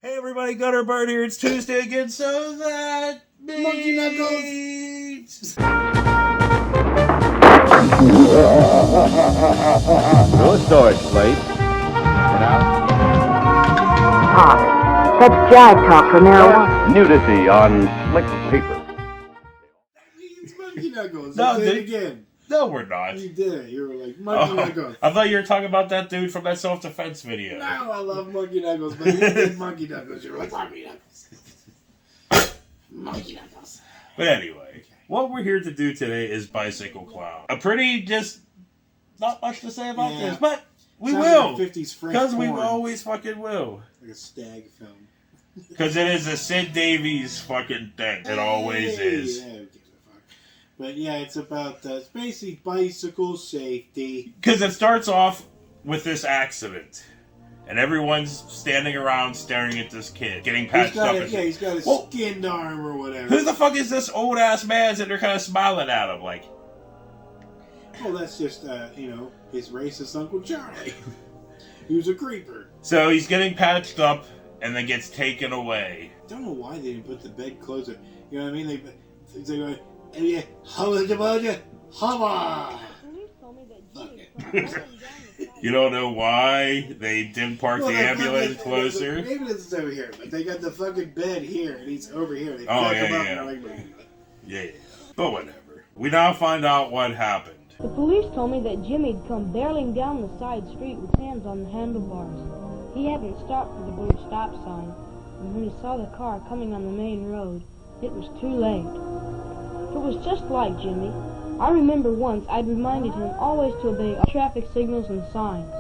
Hey everybody, Gutter Bird here. It's Tuesday again, so that means... Monkey Knuckles! No storage place. Talk. That's jive talk for marijuana. Nudity on slick paper. It's Monkey Knuckles. No, I did it dude. again. No, we're not. You did it. You were like, Monkey Knuckles. I thought you were talking about that dude from that self-defense video. No, I love Monkey Knuckles, but you did Monkey Knuckles. You were like, Monkey Knuckles. Monkey Knuckles. But anyway, what we're here to do today is Bicycle Clown. A pretty just... not much to say about this, but we Sounds will. like 50s French Because we porn. always fucking will. Like a stag film. Because it is a Sid Davies fucking thing. It always is. Yeah, who gives a fuck? But yeah, it's about it's basically bicycle safety. Because it starts off with this accident. And everyone's standing around staring at this kid, getting patched up. He's got a Well, skinned arm or whatever. who the fuck is this old ass man that they're kind of smiling at him like? Well, that's just, his racist Uncle Charlie. He was a creeper. So he's getting patched up and then gets taken away. I don't know why they didn't put the bed closer. You know what I mean? They go, yeah, hubba. You don't know why they didn't park the ambulance closer? The ambulance is over here, but they got the fucking bed here, and he's over here. They Oh, pack him yeah, up yeah. and they're like, Yeah. But whatever. We now find out what happened. The police told me that Jimmy'd come barreling down the side street with hands on the handlebars. He hadn't stopped for the blue stop sign, and when he saw the car coming on the main road, it was too late. It was just like Jimmy. I remember once I'd reminded him always to obey all traffic signals and signs,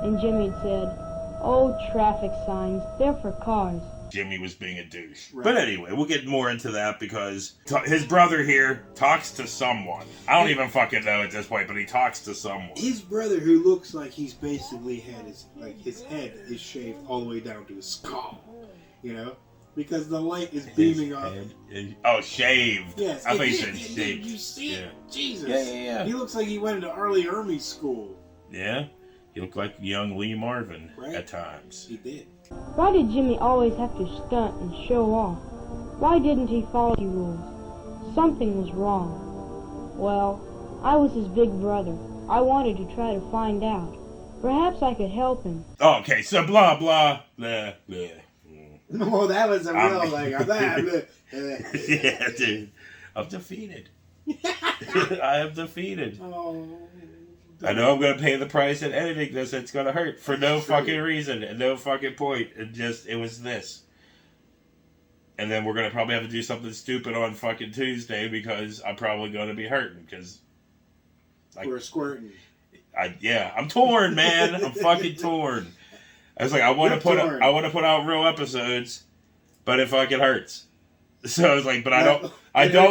and Jimmy'd said, "Oh, traffic signs, they're for cars." Jimmy was being a douche. Right. But anyway, we'll get more into that because his brother here talks to someone. I don't even fucking know at this point, but he talks to someone. his brother, who looks like he's basically had his head is shaved all the way down to his skull, because the light is beaming off. Oh, shaved. Yes, I thought you said shaved. Did you see it? Jesus. Yeah. He looks like he went into Arlie Ermey's school. Yeah? He looked like young Lee Marvin Right. at times. He did. Why did Jimmy always have to stunt and show off? Why didn't he follow the rules? Something was wrong. Well, I was his big brother. I wanted to try to find out. Perhaps I could help him. Oh, okay, so blah, blah, blah, blah. No, that was a real, Yeah, dude. I'm defeated. I am defeated. Oh. I know I'm going to pay the price in editing this. It's going to hurt for no fucking reason and no fucking point. It was this. And then we're going to probably have to do something stupid on fucking Tuesday because I'm probably going to be hurting because... We're squirting. I'm torn, man. I'm fucking torn. I was like, I want to put out real episodes, but it fucking hurts. So I was like, but I don't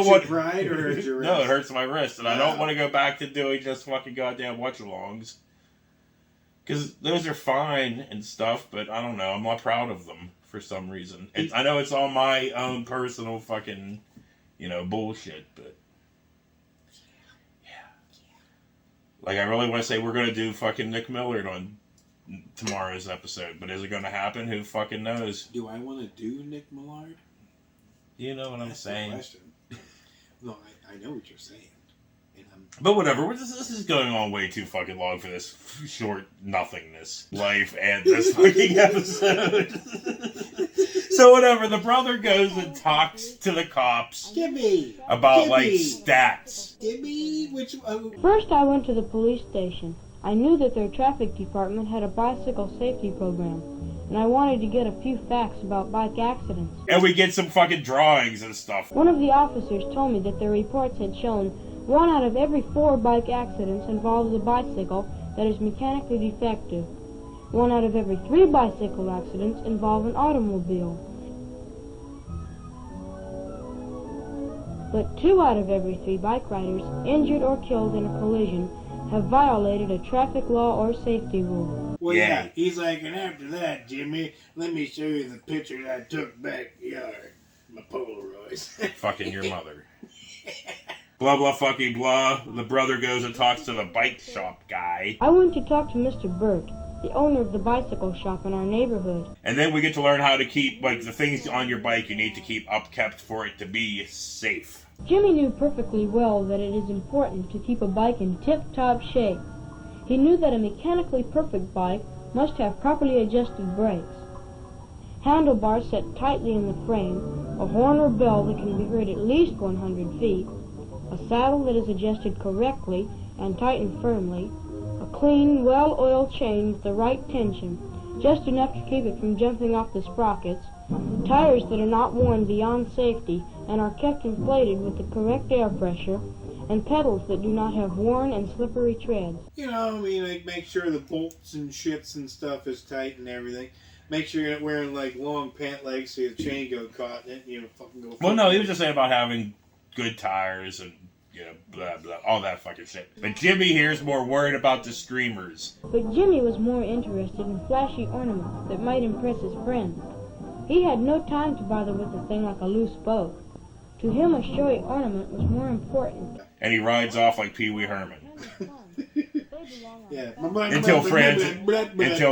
want your pride or hurts your wrist? No, it hurts my wrist, and I don't want to go back to doing just fucking goddamn watch-alongs. Because those are fine and stuff, but I don't know. I'm not proud of them for some reason. I know it's all my own personal fucking, bullshit, but yeah. Like, I really want to say we're going to do fucking Nick Millard on tomorrow's episode, but is it going to happen? Who fucking knows? Do I want to do Nick Millard? You know what I'm That's saying? the question. No, I know what you're saying. And But whatever, this is going on way too fucking long for this short nothingness life and this fucking episode. So whatever, the brother goes and talks to the cops Gimme! about, Gimme! stats. Gimme! Which First I went to the police station. I knew that their traffic department had a bicycle safety program, and I wanted to get a few facts about bike accidents. And we get some fucking drawings and stuff. One of the officers told me that their reports had shown 1 out of every 4 bike accidents involves a bicycle that is mechanically defective. 1 out of every 3 bicycle accidents involve an automobile. But 2 out of every 3 bike riders injured or killed in a collision have violated a traffic law or safety rule. Well, Yeah. he's like, and after that, Jimmy, let me show you the pictures I took backyard. My Polaroids. Fucking your mother. Blah, blah, fucking blah. The brother goes and talks to the bike shop guy. I went to talk to Mr. Burt. the owner of the bicycle shop in our neighborhood. And then we get to learn how to keep, like, the things on your bike you need to keep upkept for it to be safe. Jimmy knew perfectly well that it is important to keep a bike in tip-top shape. He knew that a mechanically perfect bike must have properly adjusted brakes, handlebars set tightly in the frame, a horn or bell that can be heard at least 100 feet, a saddle that is adjusted correctly and tightened firmly, a clean, well-oiled chain with the right tension, just enough to keep it from jumping off the sprockets, tires that are not worn beyond safety and are kept inflated with the correct air pressure, and pedals that do not have worn and slippery treads. You know, I mean, like, make sure the bolts and shits and stuff is tight and everything. Make sure you're not wearing, like, long pant legs so your chain go caught in it and you fucking go... Well, no, he was just saying about having good tires and, you know, blah, blah, all that fucking shit. But Jimmy here is more worried about the streamers. But Jimmy was more interested in flashy ornaments that might impress his friends. He had no time to bother with a thing like a loose boat. To him, a showy ornament was more important. And he rides off like Pee Wee Herman. Yeah. Until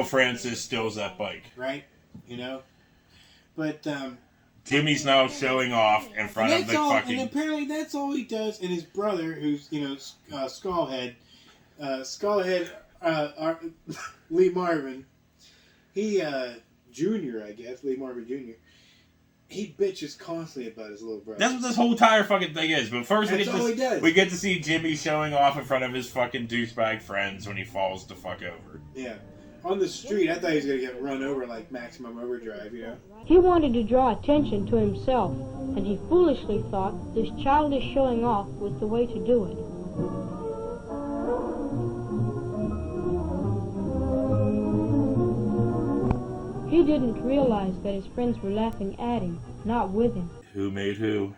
Francis steals that bike. Right? You know? But, Jimmy's now showing off in front of the fucking... And apparently that's all he does, and his brother, who's, you know, Skullhead, Lee Marvin, he, Junior, I guess, Lee Marvin Jr., he bitches constantly about his little brother. That's what this whole entire fucking thing is. But first we get to see Jimmy showing off in front of his fucking douchebag friends when he falls the fuck over. Yeah. On the street, I thought he was going to get run over like Maximum Overdrive, you know? He wanted to draw attention to himself, and he foolishly thought this childish showing off was the way to do it. He didn't realize that his friends were laughing at him, not with him. Who made who?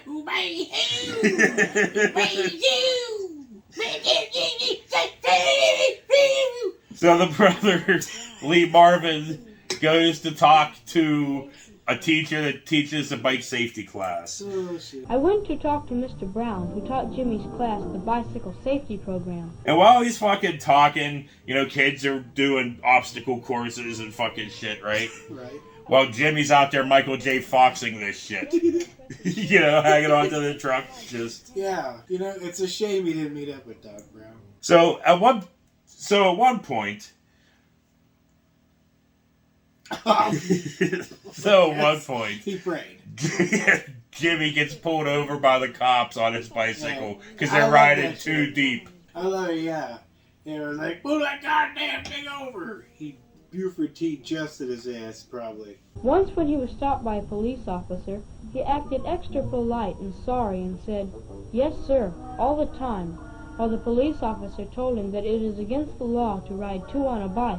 Who made who? Who made you? So the brother, Lee Marvin, goes to talk to a teacher that teaches a bike safety class. Oh, shit. I went to talk to Mr. Brown, who taught Jimmy's class the bicycle safety program. And while he's fucking talking, you know, kids are doing obstacle courses and fucking shit, right? Right. While Jimmy's out there Michael J. Foxing this shit. You know, hanging onto the truck, just... Yeah, you know, it's a shame he didn't meet up with Doc Brown. So at one point... He prayed. Jimmy gets pulled over by the cops on his bicycle because they're riding too deep. I love it, yeah. It was like, pull that goddamn thing over. He Buford T. justed his ass, probably. Once when he was stopped by a police officer, he acted extra polite and sorry and said, "Yes, sir," all the time, while the police officer told him that it is against the law to ride two on a bike,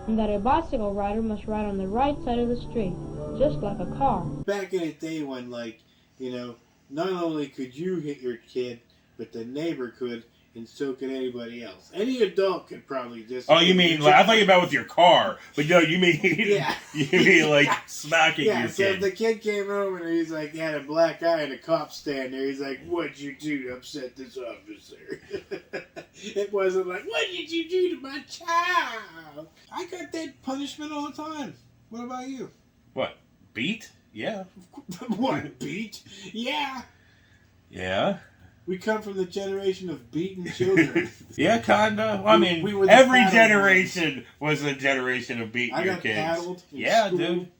and that a bicycle rider must ride on the right side of the street, just like a car. Back in the day when, like, you know, not only could you hit your kid, but the neighbor could, and so could anybody else. Any adult could probably just... Oh, you mean, like, I thought you meant with your car, but no, you mean, yeah. You mean, like, smacking your so kid. if the kid came home and he's like, he had a black eye and a cop stand there, he's like, what'd you do to upset this officer? It wasn't like, what did you do to my child? I got that punishment all the time. What about you? What, beat? Yeah. What, beat? Yeah. Yeah. We come from the generation of beaten children. Yeah, kinda. Well, I mean, we were every generation was a generation of beating I your got kids. paddled in Yeah, school. dude.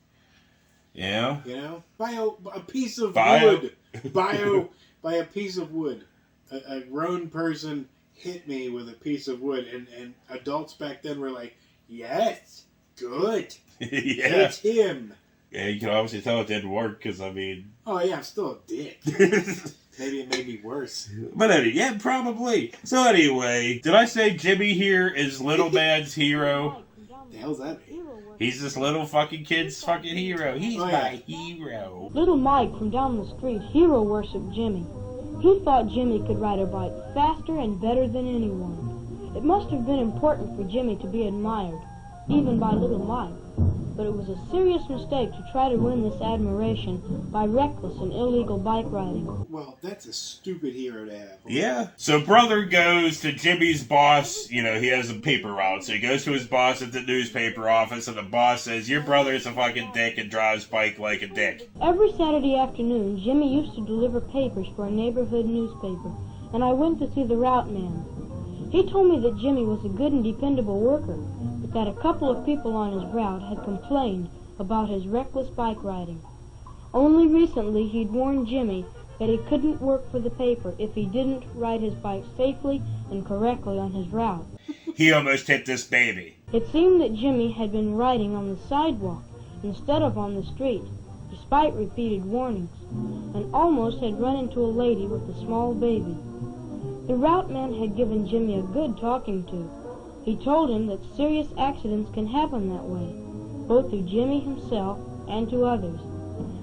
Yeah. You know, by a piece of wood. By a piece of wood. A grown person hit me with a piece of wood, and adults back then were like, yes, good. Yeah. Hit him. Yeah, you can obviously tell it didn't work, because, I mean... Oh, yeah, I'm still a dick. Maybe it made me worse. But anyway, yeah, probably. So anyway, did I say Jimmy here is little man's hero? The hell's that mean? He's this little fucking kid's fucking hero. He's my hero. Little Mike from down the street hero worshipped Jimmy. He thought Jimmy could ride a bike faster and better than anyone. It must have been important for Jimmy to be admired, even by little Mike. but it was a serious mistake to try to win this admiration by reckless and illegal bike riding. Well, that's a stupid hero to have. Yeah. So brother goes to Jimmy's boss. You know, he has a paper route. So he goes to his boss at the newspaper office, and the boss says, your brother's a fucking dick and drives bike like a dick. Every Saturday afternoon, Jimmy used to deliver papers for a neighborhood newspaper, and I went to see the route man. He told me that Jimmy was a good and dependable worker, but that a couple of people on his route had complained about his reckless bike riding. Only recently he'd warned Jimmy that he couldn't work for the paper if he didn't ride his bike safely and correctly on his route. He almost hit this baby. It seemed that Jimmy had been riding on the sidewalk instead of on the street, despite repeated warnings, and almost had run into a lady with a small baby. The route man had given Jimmy a good talking to. He told him that serious accidents can happen that way, both to Jimmy himself and to others.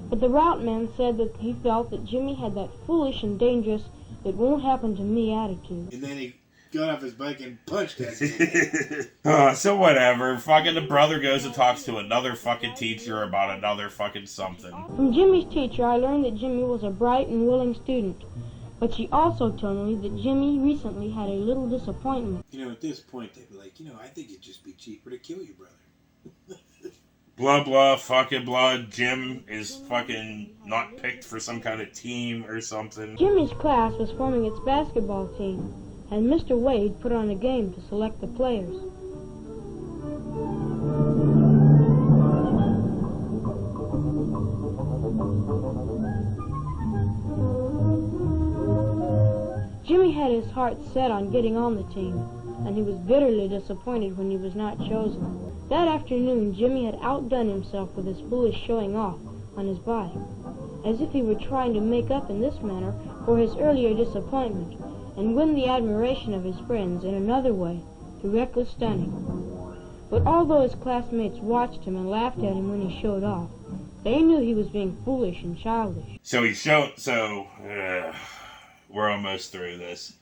But the route man said that he felt that Jimmy had that foolish and dangerous, it won't happen to me attitude. And then he got off his bike and punched that kid. So whatever. Fucking the brother goes and talks to another fucking teacher about another fucking something. From Jimmy's teacher, I learned that Jimmy was a bright and willing student. But she also told me that Jimmy recently had a little disappointment. You know, at this point, they'd be like, I think it'd just be cheaper to kill your brother. Blah, blah, fucking blah. Jim is fucking not picked for some kind of team or something. Jimmy's class was forming its basketball team, and Mr. Wade put on a game to select the players. Jimmy had his heart set on getting on the team, and he was bitterly disappointed when he was not chosen. That afternoon, Jimmy had outdone himself with his foolish showing off on his bike, as if he were trying to make up in this manner for his earlier disappointment, and win the admiration of his friends in another way, through reckless stunning. But although his classmates watched him and laughed at him when he showed off, they knew he was being foolish and childish. So we're almost through this.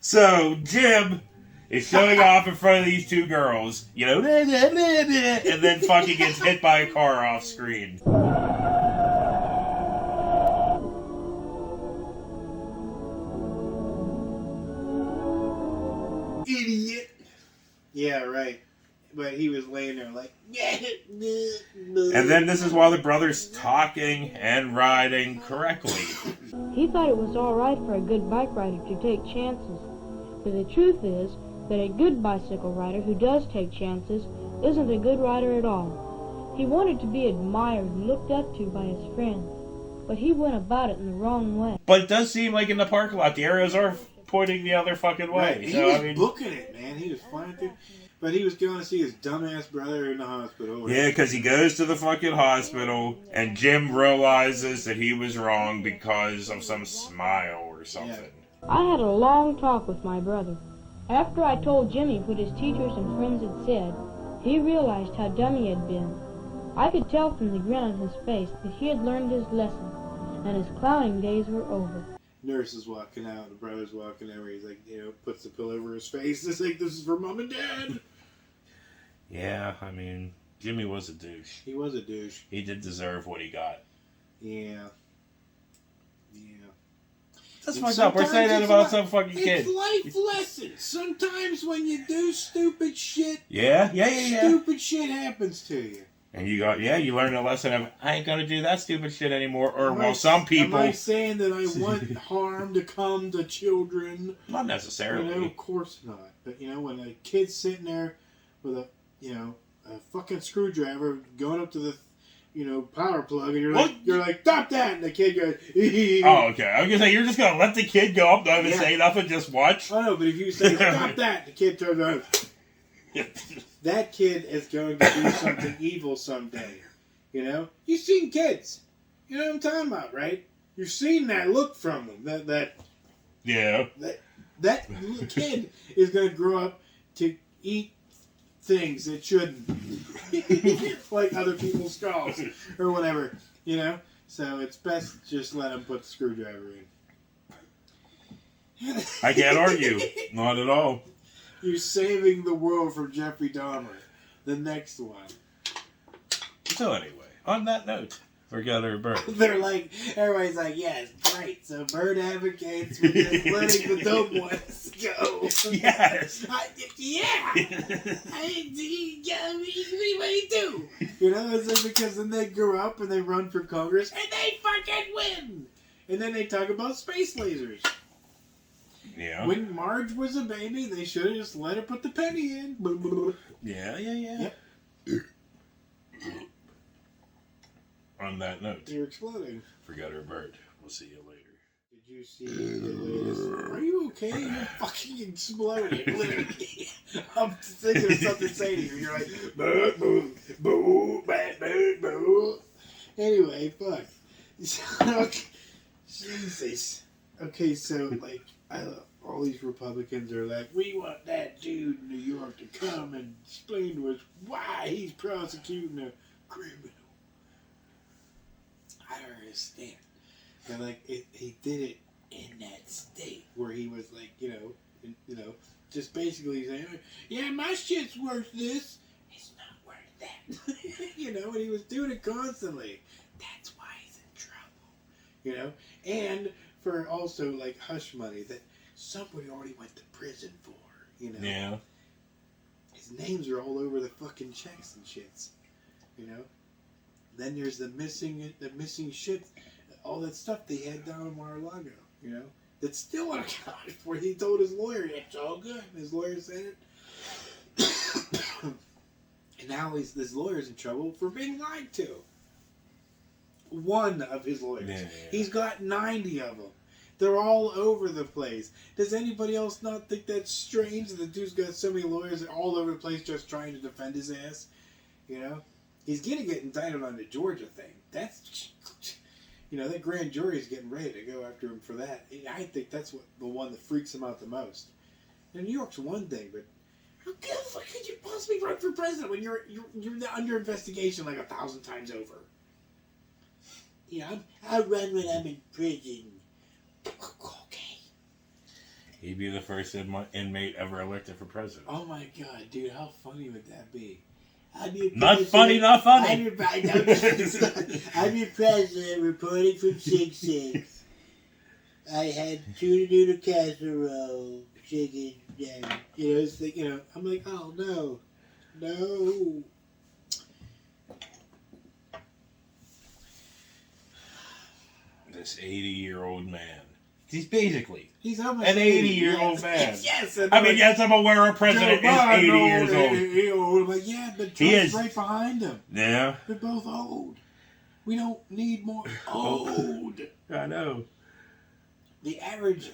So Jim is showing off in front of these two girls, and then fucking gets hit by a car off screen. Idiot. Yeah, right. But he was laying there like... And then this is while the brother's talking and riding correctly. He thought it was all right for a good bike rider to take chances. But the truth is that a good bicycle rider who does take chances isn't a good rider at all. He wanted to be admired and looked up to by his friends, but he went about it in the wrong way. But it does seem like in the parking lot, the arrows are pointing the other fucking way. Right. So, He was booking it, man. He was flying through. But he was going to see his dumbass brother in the hospital. Yeah, because he goes to the fucking hospital, and Jim realizes that he was wrong because of some smile or something. Yeah. I had a long talk with my brother. After I told Jimmy what his teachers and friends had said, he realized how dumb he had been. I could tell from the grin on his face that he had learned his lesson, and his clowning days were over. Nurse is walking out, the brother's walking over. He's like, puts the pillow over his face. It's like, this is for Mom and Dad. Yeah, I mean, Jimmy was a douche. He was a douche. He did deserve what he got. Yeah. That's And fucked up. We're saying that sometimes about it's some fucking kid. It's life lessons. Sometimes when you do stupid shit, Yeah. stupid shit happens to you. And you learn a lesson of, I ain't gonna do that stupid shit anymore. Or, Am well, I- some people... Am I saying that I want harm to come to children? Not necessarily. Of course not. But, when a kid's sitting there with a fucking screwdriver going up to the, power plug, and you're like, stop that! And the kid goes, Oh, okay. I was gonna say, you're just gonna let the kid go up, not even Yeah. say nothing, just watch? Oh, no, but if you say, stop that, the kid turns around. That kid is going to do something evil someday. You've seen kids. You know what I'm talking about, right? You've seen that look from them. Yeah. That little kid is going to grow up to eat things that shouldn't. Like other people's skulls or whatever, So it's best to just let him put the screwdriver in. I can't argue. Not at all. You're saving the world from Jeffrey Dahmer. the next one. So anyway, on that note, forgot our bird. They're like, everybody's like, yes, great. So Bird advocates for just letting the dumb ones go. Yes. What do you do? You know, it's like because then they grow up and they run for Congress and they fucking win. And then they talk about space lasers. Yeah. When Marge was a baby, they should have just let her put the penny in. Yeah. Yep. On that note, They're exploding. forgot our bird. We'll see you later. Did you see the latest? Are you okay? You're fucking exploding, literally. I'm thinking of something to say to you. You're like, boo, boo, boo, boo, boo. Anyway, fuck. Jesus. Okay, so, like, all these Republicans are like, we want that dude in New York to come and explain to us why he's prosecuting a criminal. I don't understand. And like he did it in that state where he was like, just basically saying, yeah, my shit's worth this. It's not worth that. And he was doing it constantly. That's why he's in trouble. And for also like hush money that somebody already went to prison for. Yeah. His names are all over the fucking checks and shits. Then there's the missing shit, all that stuff they had down in Mar-a-Lago, that's still unaccounted for. He told his lawyer, it's all good. And his lawyer said it. And now this lawyer's in trouble for being lied to. One of his lawyers. Yeah. He's got 90 of them. They're all over the place. Does anybody else not think that's strange? The dude's got so many lawyers all over the place just trying to defend his ass, He's going to get indicted on the Georgia thing. That's, that grand jury is getting ready to go after him for that. I think that's the one that freaks him out the most. Now, New York's one thing, but how the fuck could you possibly run for president when you're under investigation like 1,000 times over? I run when I'm in prison. Okay. He'd be the first inmate ever elected for president. Oh my god, dude, how funny would that be? Not funny. I'm your president reporting from 6-6. I had tuna noodle casserole, chicken, and, I'm like, oh no. This 80-year-old man. He's basically He's almost an 80-year-old man. Yes. I mean, yes, I'm aware our president is 80 years old. But yeah, but Trump's right behind him. Yeah. They're both old. We don't need more old. I know. The average,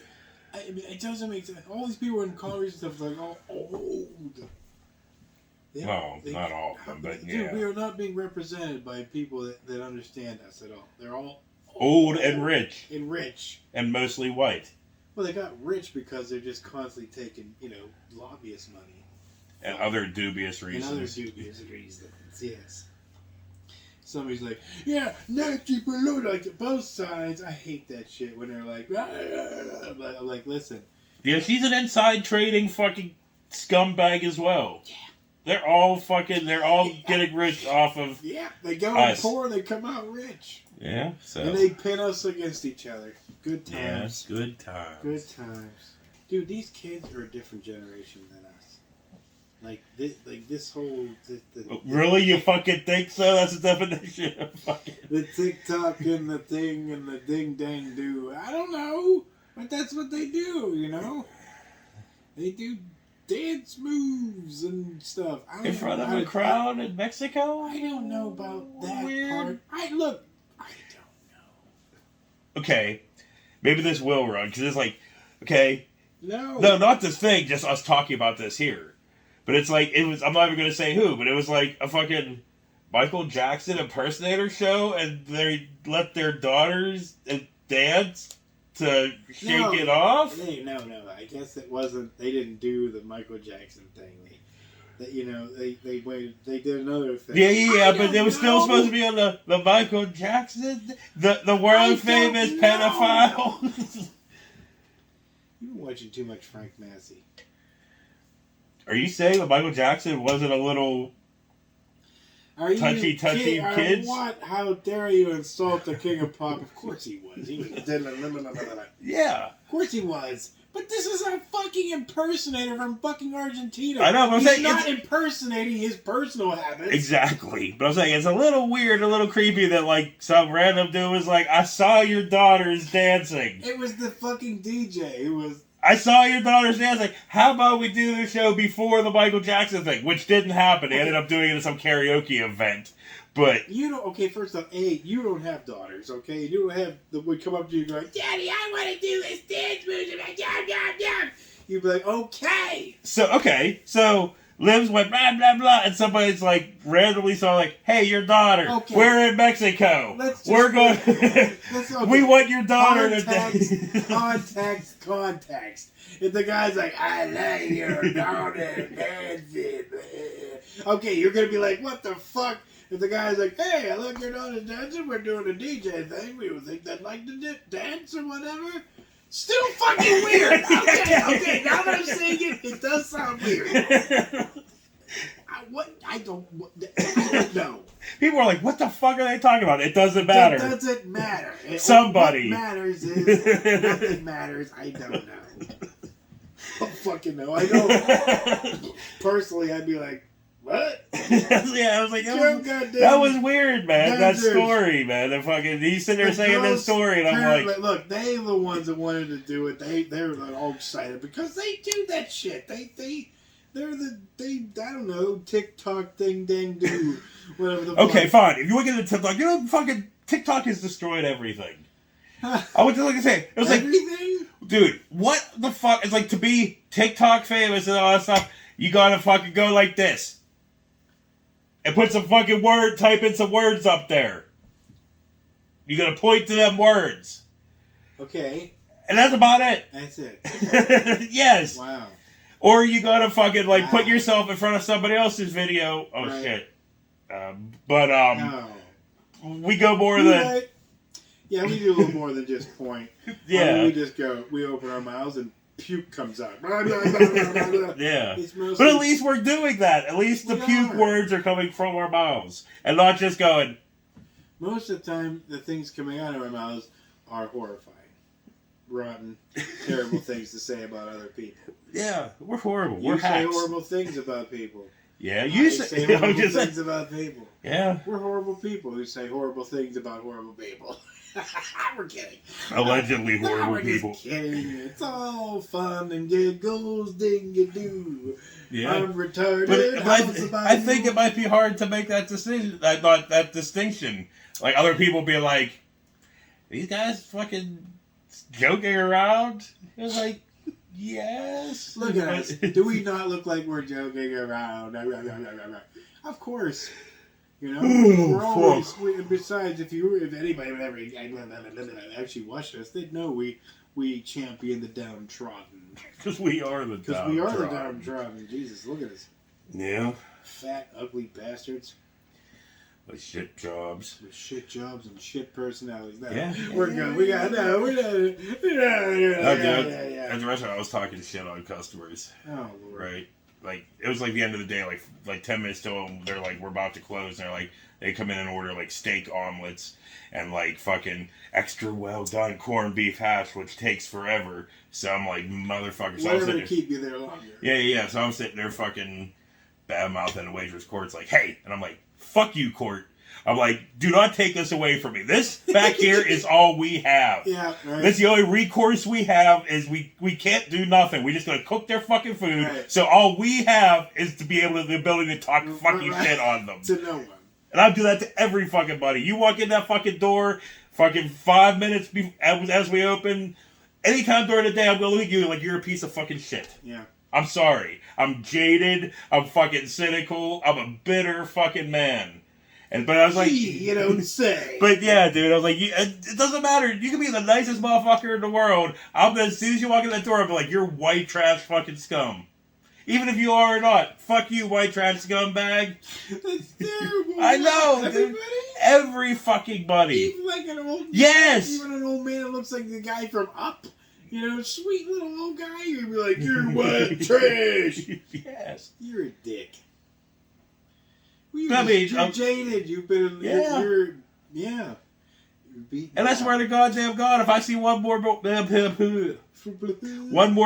it doesn't make sense. All these people in Congress and stuff like, old. Not all of them, but dude, yeah. we are not being represented by people that understand us at all. They're all old and rich. And mostly white. Well, they got rich because they're just constantly taking, lobbyist money. And other dubious reasons. Yes. Somebody's like, yeah, Nancy Pelosi, like both sides. I hate that shit when they're like, I'm like, listen. Yeah, she's an inside trading fucking scumbag as well. Yeah. They're all getting rich off of. Yeah, they go in poor, they come out rich. Yeah, so. And they pin us against each other. Good times. Yes, good times. Good times. Dude, these kids are a different generation than us. Like this whole... Really? You fucking think so? That's the definition of fucking... The TikTok and the thing and the ding-dang-do. I don't know. But that's what they do, They do dance moves and stuff. In front of a crowd in Mexico? I don't know about that Weird. part. I don't know. Okay. Maybe this will run, because it's like, okay. No, not this thing, just us talking about this here. But it's like, I'm not even going to say who, but it was like a fucking Michael Jackson impersonator show, and they let their daughters dance to shake it off? No. I guess it wasn't, they didn't do the Michael Jackson thing. They did another thing. Yeah, but it was still supposed to be on the Michael Jackson, the world famous pedophile. You've been watching too much Frank Massey. Are you saying that Michael Jackson wasn't a little Are you touchy kids. What? How dare you insult the king of pop? Of course he was. Yeah. Of course he was. But this is a fucking impersonator from fucking Argentina. I know, but I'm He's saying not impersonating his personal habits. Exactly. But I'm saying it's a little weird, a little creepy that, like, some random dude was like, I saw your daughters dancing. It was the fucking DJ. It was... I saw your daughters dancing. How about we do the show before the Michael Jackson thing? Which didn't happen. They ended up doing it at some karaoke event. But... You don't... Okay, first off, you don't have daughters, okay? You don't have... would come up to you and go like, Daddy, I want to do this dance move. You'd be like, okay. So Liv's went blah, blah, blah, and somebody's like, randomly saw like, hey, your daughter. Okay. We're in Mexico. We're going... okay. We want your daughter to dance. Context. If the guy's like, I like your daughter dancing. Okay, you're going to be like, what the fuck? If the guy's like, hey, I like your daughter dancing, we're doing a DJ thing, we would think they'd like to dance or whatever. Still fucking weird. Okay, now that I'm saying it does sound weird. I don't know. People are like, what the fuck are they talking about? It doesn't matter. It doesn't matter. Somebody. What matters is nothing matters. I don't know. I don't fucking know. I know. Personally, I'd be like, what? Yeah, I was like, that was weird, man. That story, man. The fucking he's sitting there saying that story, and I'm like, look, they the ones that wanted to do it. They're all excited because they do that shit. They're I don't know, TikTok thing dang do whatever the okay, fuck. fine. If you look at the TikTok, you know, fucking TikTok has destroyed everything. I was just like to say, it was everything? Like, dude, what the fuck? It's like to be TikTok famous and all that stuff. You gotta fucking go like this. And put some fucking type in some words up there. You gotta point to them words. Okay. And that's about it. That's it. Yes. Wow. Or you gotta fucking, like, put yourself in front of somebody else's video. Oh, right. Shit. No. We go more than... Right. Yeah, we do a little more than just point. Yeah. We just go, we open our mouths and puke comes out. Blah, blah, blah, blah, blah. Yeah. But at least we're doing that. At least the puke words are coming from our mouths. And not just going... Most of the time, the things coming out of our mouths are horrifying. Rotten, terrible things to say about other people. Yeah, we're horrible. You we're say hacks. horrible things about people. Yeah, you say horrible things about people. Yeah. We're horrible people who say horrible things about horrible people. We're kidding. Allegedly horrible we're people. Just kidding. It's all fun and giggles, ding-a-doo. Yeah. I'm retarded. But I think it might be hard to make that decision. That distinction. Like other people be like, these guys fucking joking around. It's like, yes. Look at us. Do we not look like we're joking around? Of course. You know, we're always. Besides, if anybody would ever actually watch us, they'd know we champion the downtrodden. Because we are the downtrodden. Jesus, look at us. Yeah. Fat, ugly bastards. With shit jobs. With shit jobs and shit personalities. No, yeah. We're good. We're not. At the restaurant, I was talking shit on customers. Oh, Lord. Right? Like, it was like the end of the day, like 10 minutes till they're like, we're about to close, and they're like, they come in and order like steak omelets and like fucking extra well done corned beef hash, which takes forever. So I'm like, motherfucker. So whatever to keep you there longer. Yeah. So I'm sitting there fucking bad mouth, and the waitress Court's like, hey, and I'm like, fuck you, Court. I'm like, do not take this away from me. This back here is all we have. Yeah, right. That's the only recourse we have is we can't do nothing. We're just going to cook their fucking food. Right. So all we have is to be able to the ability to talk fucking shit on them. To no one. And I'll do that to every fucking buddy. You walk in that fucking door, fucking 5 minutes as we open, anytime during the day, I'm going to look at you like you're a piece of fucking shit. Yeah. I'm sorry. I'm jaded. I'm fucking cynical. I'm a bitter fucking man. But I was like, you don't say. But yeah, dude, I was like, it doesn't matter. You can be the nicest motherfucker in the world. As soon as you walk in that door, I'll be like, you're white trash fucking scum. Even if you are or not, fuck you, white trash scumbag. That's terrible. I know, everybody? Dude. Every fucking buddy. Even like an old yes. Even an old man that looks like the guy from Up. You know, sweet little old guy. You'd be like, you're white trash. Yes. You're a dick. Well, I mean, you're jaded. You've been, Yeah. you're beaten And I swear to goddamn God, if I see one more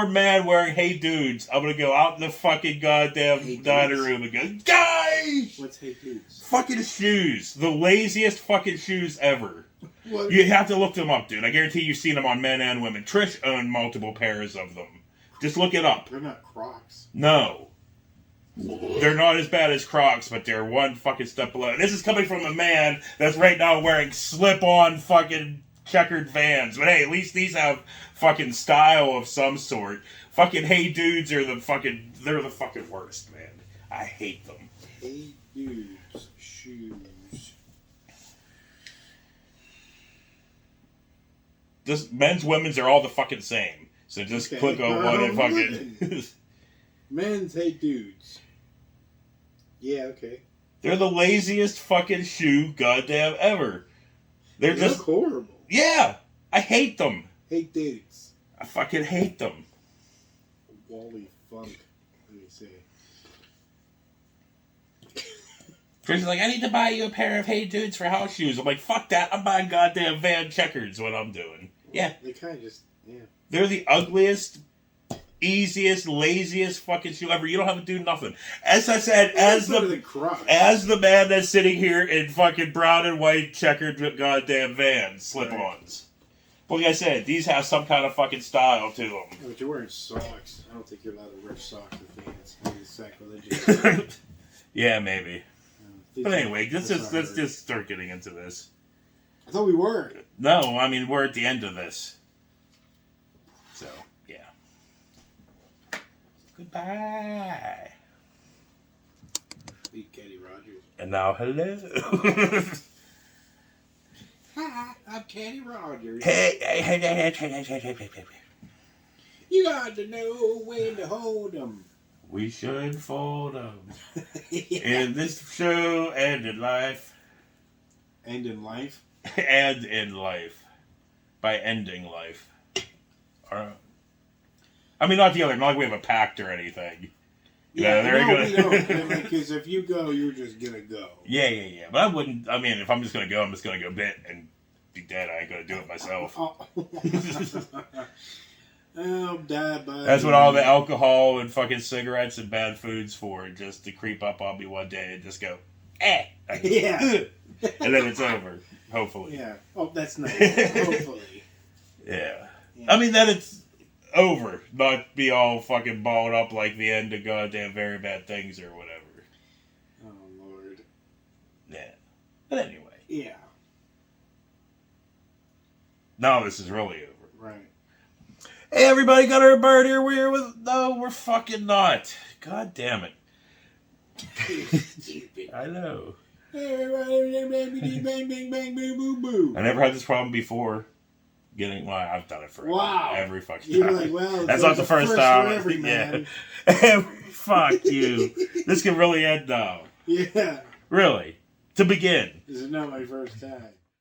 man wearing "Hey Dudes," I'm gonna go out in the fucking goddamn Hey dining Dudes. room and go, guys! What's Hey Dudes? Fucking shoes. The laziest fucking shoes ever. What? You have to look them up, dude. I guarantee you've seen them on men and women. Trish owned multiple pairs of them. Just look it up. They're not Crocs. No. They're not as bad as Crocs, but they're one fucking step below. And this is coming from a man that's right now wearing slip-on fucking checkered Vans. But hey, at least these have fucking style of some sort. Fucking Hey Dudes are the fucking... They're the fucking worst, man. I hate them. Hey Dudes shoes. Just men's, women's are all the fucking same. So just Okay. click on one and fucking... Men's Hey Dudes. Yeah, okay. They're the laziest fucking shoe goddamn ever. They're They just... look horrible. Yeah! I hate them. Hey Dudes. I fucking hate them. Wally Funk. Let me see. Trish is like, I need to buy you a pair of Hey Dudes for house shoes. I'm like, fuck that. I'm buying goddamn Van Checkers what I'm doing. Yeah. They kind of just, yeah. They're the ugliest, easiest, laziest fucking shoe ever. You don't have to do nothing. As I said, as the man that's sitting here in fucking brown and white checkered goddamn Vans, slip-ons. Like I said, these have some kind of fucking style to them. Yeah, but you're wearing socks. I don't think you're allowed to wear socks with Vans. It's sacrilegious. Yeah, maybe. But anyway, let's That's just start getting into this. I thought we were. No, I mean, we're at the end of this. So, yeah. Goodbye. Beat Kenny Rogers. And now, hello. Hi, I'm Kenny Rogers. Hey. You got to know when to hold 'em. We should fold them. In this show and in life. And in life. And in life. By ending life. I mean, not the other. Not like we have a pact or anything. Yeah, they're we don't. Because if you go, you're just going to go. Yeah. But I wouldn't. I mean, if I'm just going to go, I'm just going to go bit and be dead. I ain't going to do it myself. Oh, die by That's what all the alcohol and fucking cigarettes and bad food's for. Just to creep up on me one day and just go, Yeah. And then it's over. Hopefully. Yeah. Oh, that's nice. Hopefully. Yeah. I mean, then it's over. Not be all fucking balled up like the end of goddamn Very Bad Things or whatever. Oh, Lord. Yeah. But anyway. Yeah. Now this is really over. Right. Hey, everybody got our bird here. We're fucking not. God damn it. Stupid. I know. Everybody, bang, bang, bang, boo, boo, boo. I never had this problem before. I've done it for every fucking time. You're like, well, that's not the first time. For every man. Yeah. Fuck you. This can really end now. Yeah. Really. To begin. This is not my first time.